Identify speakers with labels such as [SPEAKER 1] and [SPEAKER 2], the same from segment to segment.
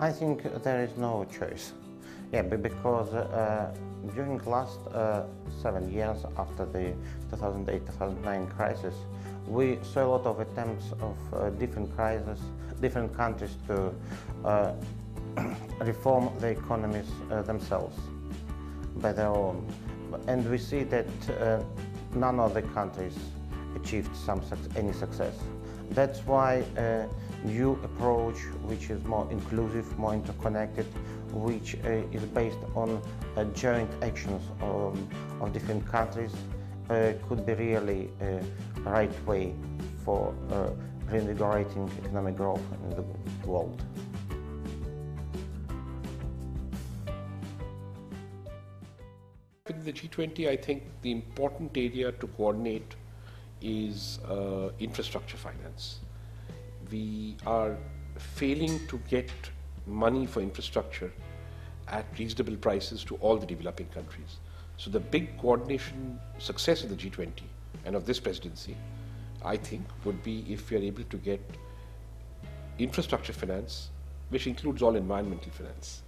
[SPEAKER 1] I think there is no choice. Yeah, because during the last 7 years after the 2008-2009 crisis, we saw a lot of attempts of different countries to reform the economies themselves by their own. And we see that none of the countries achieved any success. That's why a new approach, which is more inclusive, more interconnected, which is based on joint actions of different countries, could be really a right way for reinvigorating economic growth in the world.
[SPEAKER 2] With the G20, I think the important area to coordinate is infrastructure finance. We are failing to get money for infrastructure at reasonable prices to all the developing countries. So the big coordination success of the G20 and of this presidency, I think, would be if we are able to get infrastructure finance, which includes all environmental finance,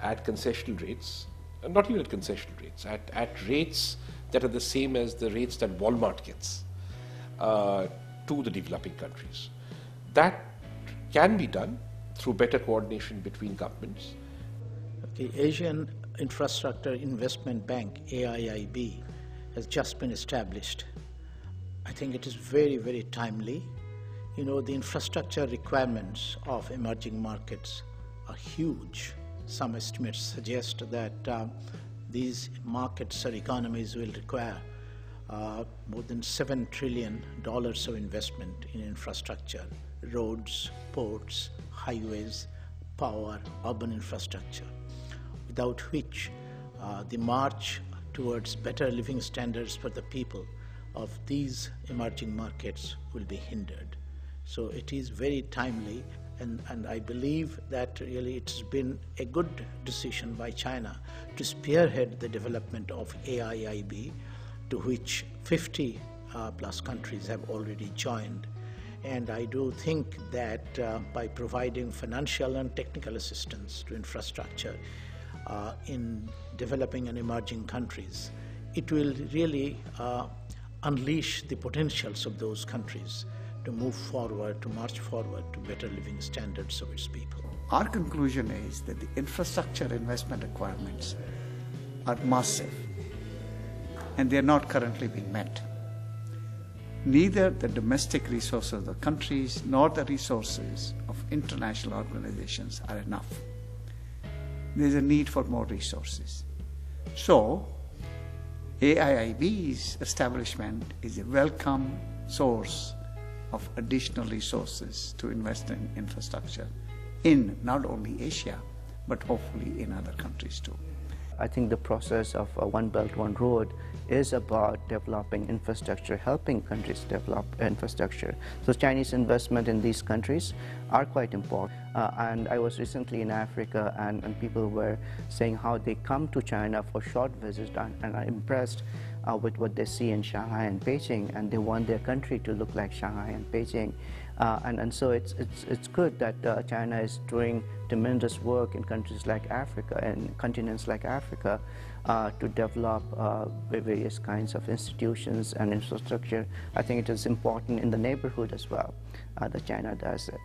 [SPEAKER 2] at concessional rates, not even at concessional rates, at rates that are the same as the rates that Walmart gets to the developing countries. That can be done through better coordination between governments.
[SPEAKER 3] The Asian Infrastructure Investment Bank, AIIB, has just been established. I think it is very, very timely. You know, the infrastructure requirements of emerging markets are huge. Some estimates suggest that these markets or economies will require more than $7 trillion of investment in infrastructure, roads, ports, highways, power, urban infrastructure, without which the march towards better living standards for the people of these emerging markets will be hindered. So it is very timely, and I believe that really it's been a good decision by China to spearhead the development of AIIB, to which 50 plus countries have already joined. And I do think that by providing financial and technical assistance to infrastructure in developing and emerging countries, it will really unleash the potentials of those countries to move forward, to march forward to better living standards of its people.
[SPEAKER 4] Our conclusion is that the infrastructure investment requirements are massive, and they are not currently being met. Neither the domestic resources of the countries nor the resources of international organizations are enough. There is a need for more resources. So, AIIB's establishment is a welcome source of additional resources to invest in infrastructure in not only Asia, but hopefully in other countries too.
[SPEAKER 5] I think the process of One Belt, One Road is about developing infrastructure, helping countries develop infrastructure. So Chinese investment in these countries are quite important. And I was recently in Africa, and people were saying how they come to China for short visits and are impressed with what they see in Shanghai and Beijing, and they want their country to look like Shanghai and Beijing. And so it's good that China is doing tremendous work in countries like Africa and continents like Africa to develop various kinds of institutions and infrastructure. I think it is important in the neighborhood as well that China does it.